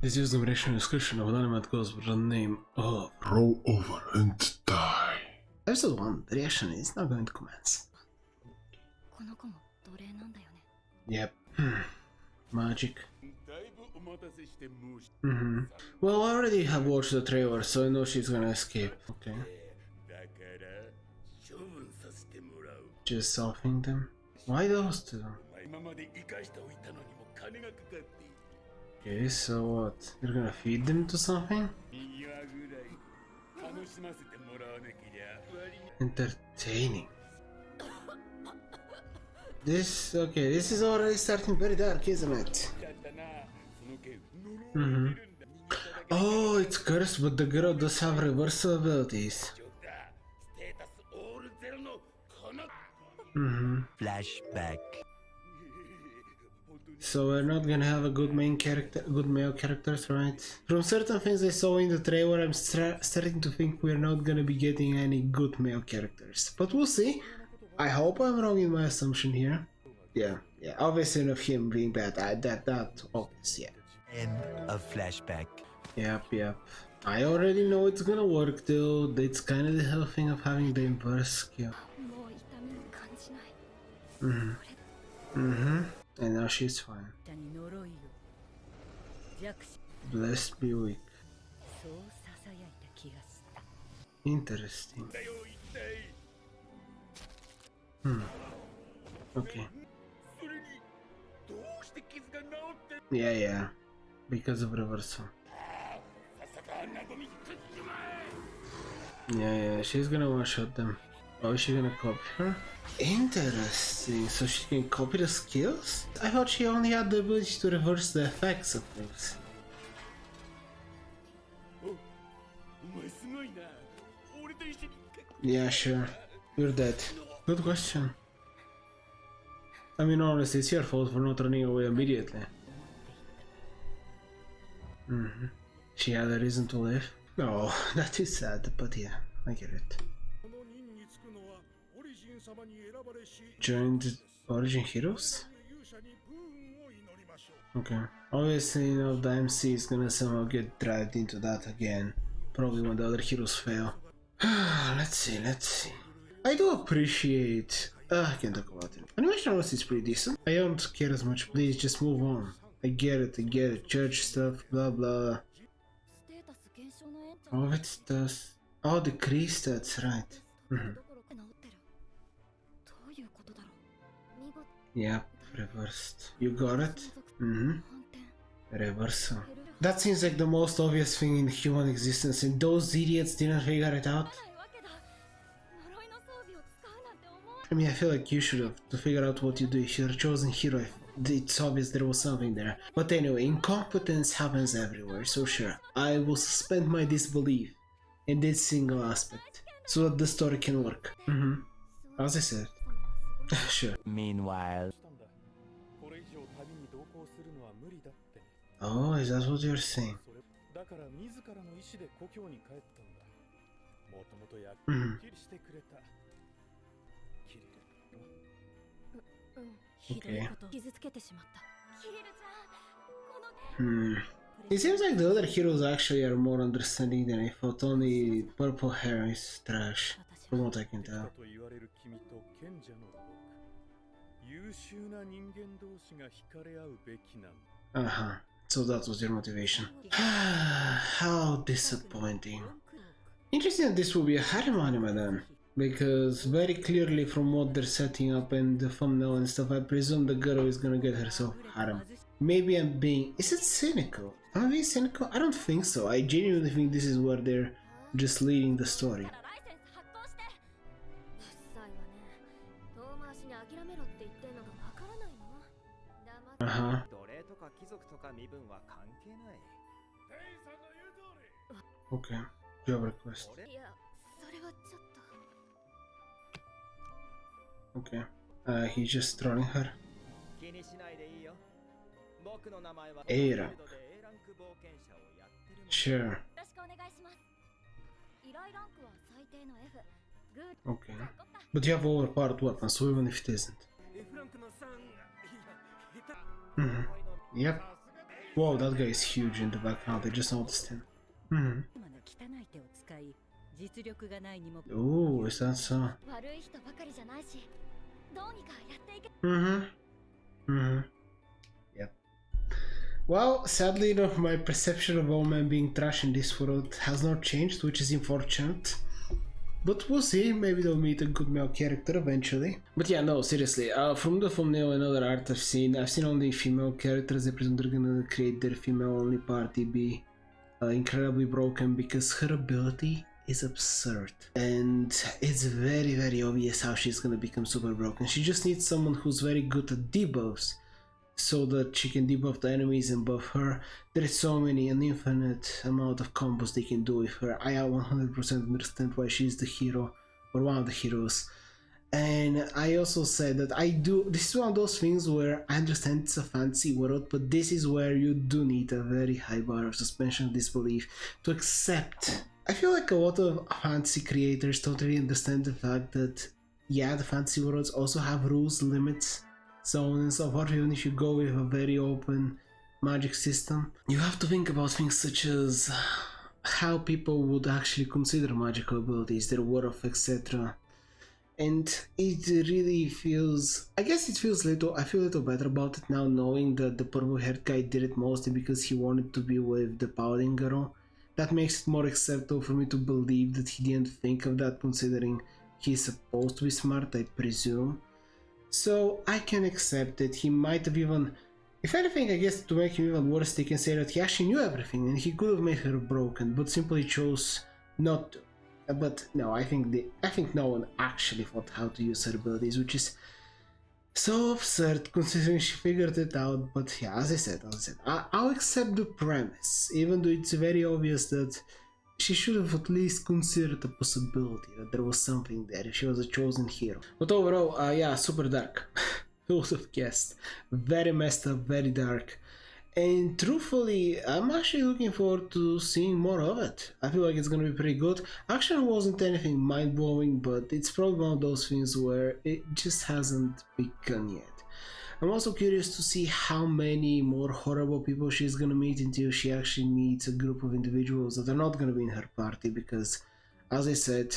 Is used the rational description of an element goes with the name of roll over and die. Episode 1, the reaction is now going to commence. Yep. Magic. Well, I already have watched the trailer, so I know she's gonna escape. Okay. Just solving them. Why those two? Okay, so what? You're gonna feed them to something? Entertaining. This is already starting very dark, isn't it? Oh, it's cursed, but the girl does have reversal abilities. Flashback. So we're not gonna have a good male characters, right? From certain things I saw in the trailer, I'm starting to think we're not gonna be getting any good male characters. But we'll see. I hope I'm wrong in my assumption here. Yeah. Obviously of him being bad. That obvious, yeah. End of flashback. Yep. I already know it's gonna work though. It's kind of the whole thing of having the inverse skill. And now she's fine. Blessed be weak. Interesting. Okay. Yeah. Because of reversal. Yeah, she's gonna one-shot them. Oh, is she gonna copy her? Interesting, so she can copy the skills? I thought she only had the ability to reverse the effects of things. Yeah, sure. You're dead. Good question. I mean, honestly, it's your fault for not running away immediately. She had a reason to live. Oh, that is sad, but yeah, I get it. Joined Origin Heroes? Okay. Obviously, the MC is gonna somehow get dragged into that again. Probably when the other heroes fail. Let's see. I do appreciate... I can't talk about it. Animation honestly is pretty decent. I don't care as much, please just move on. I get it. Church stuff, blah blah. Oh, it does. Oh, decrease stats, right. Yep, reversed. You got it? Reversal. That seems like the most obvious thing in human existence, and those idiots didn't figure it out. I mean, I feel like you should have, to figure out what you do. You should have chosen hero. It's obvious there was something there. But anyway, incompetence happens everywhere, so sure. I will suspend my disbelief in this single aspect, so that the story can work. As I said. Sure. Meanwhile. Oh, is that what you're saying? Okay. It seems like the other heroes actually are more understanding than I thought. Only purple hair is trash, from what I can tell. So that was your motivation. How disappointing. Interesting that this will be a harem anime then. Because very clearly from what they're setting up and the thumbnail and stuff, I presume the girl is gonna get herself harem. Maybe I'm being... Is it cynical? Am I being cynical? I don't think so. I genuinely think this is where they're just leading the story. Okay, job request. Okay, he's just trolling her. A rank. Sure. Okay. But you have overpowered weapons, so even if it isn't. Yep. Whoa, that guy is huge in the background, I just noticed him. Hmm. Oh, is that so? Mm-hmm. Mm-hmm. Yep. Well, sadly, you know, my perception of all men being trash in this world has not changed, which is unfortunate. But we'll see, maybe they'll meet a good male character eventually. But yeah, no, seriously, from the thumbnail and other art I've seen only female characters. I presume they're gonna create their female-only party be incredibly broken because her ability is absurd. And it's very, very obvious how she's gonna become super broken. She just needs someone who's very good at debuffs, so that she can debuff the enemies and buff her. There is so many, an infinite amount of combos they can do with her. I 100% understand why she's the hero, or one of the heroes. And I also said that this is one of those things where I understand it's a fancy world, but this is where you do need a very high bar of suspension of disbelief to accept. I feel like a lot of fantasy creators totally understand the fact that, yeah, the fantasy worlds also have rules, limits, so on and so forth. Even if you go with a very open magic system, you have to think about things such as how people would actually consider magical abilities, their worth, etc. And it really feels, I guess it feels little, I feel a little better about it now, knowing that the purple haired guy did it mostly because he wanted to be with the paladin girl. That makes it more acceptable for me to believe that he didn't think of that, considering he's supposed to be smart, I presume. So I can accept that he might have even, if anything, I guess to make him even worse, they can say that he actually knew everything and he could have made her broken, but simply chose not to. But no, I think no one actually thought how to use her abilities, which is so absurd considering she figured it out. But yeah, as I said, I'll accept the premise, even though it's very obvious that she should have at least considered the possibility that there was something there if she was a chosen hero. But overall, yeah, super dark. Full of guests. Very messed up, very dark. And truthfully, I'm actually looking forward to seeing more of it. I feel like it's gonna be pretty good. Action wasn't anything mind-blowing, but it's probably one of those things where it just hasn't begun yet. I'm also curious to see how many more horrible people she's gonna meet until she actually meets a group of individuals that are not gonna be in her party, because, as I said,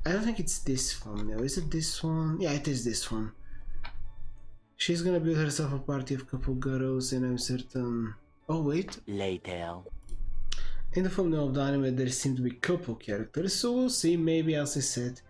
I don't think it's this one now. Is it this one? Yeah, it is this one. She's gonna build herself a party of couple girls, and I'm certain... Oh wait. Later. In the thumbnail of the anime there seem to be couple characters, so we'll see. Maybe, as I said,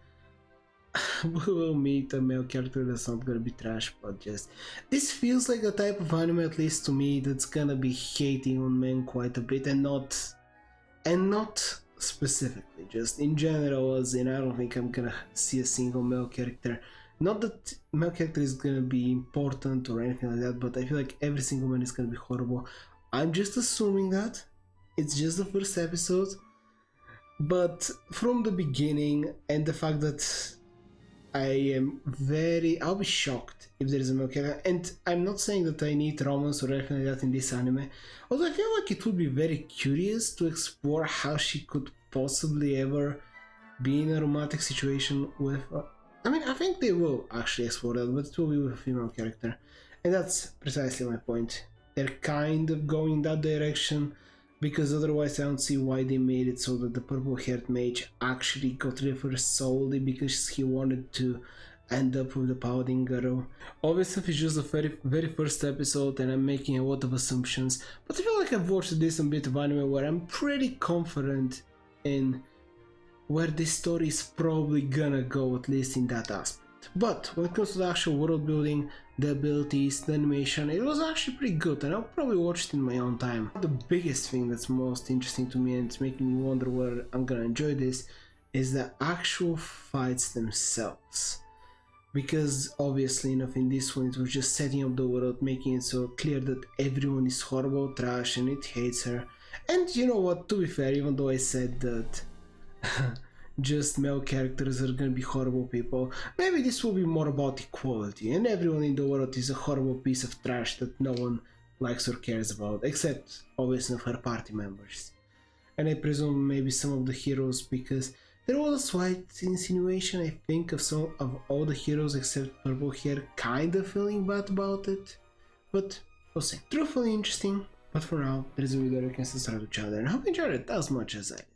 we will meet a male character that's not gonna be trash, but just... This feels like the type of anime, at least to me, that's gonna be hating on men quite a bit, and not specifically, just in general, as in I don't think I'm gonna see a single male character. Not that male character is gonna be important or anything like that, but I feel like every single man is gonna be horrible. I'm just assuming that. It's just the first episode. But from the beginning, and the fact that I'll be shocked if there is a male character. And I'm not saying that I need romance or anything like that in this anime, although I feel like it would be very curious to explore how she could possibly ever be in a romantic situation with... I mean, I think they will actually explore that, but it will be with a female character. And that's precisely my point. They're kind of going in that direction, because otherwise I don't see why they made it so that the purple-haired mage actually got reversed solely because he wanted to end up with the paladin girl. Obviously it's just the very first episode and I'm making a lot of assumptions, but I feel like I've watched a decent bit of anime where I'm pretty confident in where this story is probably gonna go, at least in that aspect. But when it comes to the actual world building, the abilities, the animation, it was actually pretty good, and I'll probably watch it in my own time. The biggest thing that's most interesting to me and it's making me wonder where I'm gonna enjoy this is the actual fights themselves. Because obviously enough in this one it was just setting up the world, making it so clear that everyone is horrible, trash, and it hates her. And you know what, to be fair, even though I said that just male characters are gonna be horrible people, maybe this will be more about equality and everyone in the world is a horrible piece of trash that no one likes or cares about, except obviously of her party members. And I presume maybe some of the heroes, because there was a slight insinuation, I think, of some of all the heroes except purple hair kind of feeling bad about it, but we'll see. Truthfully interesting. But for now, there is a video you can subscribe to the channel and I hope you enjoyed it as much as I did.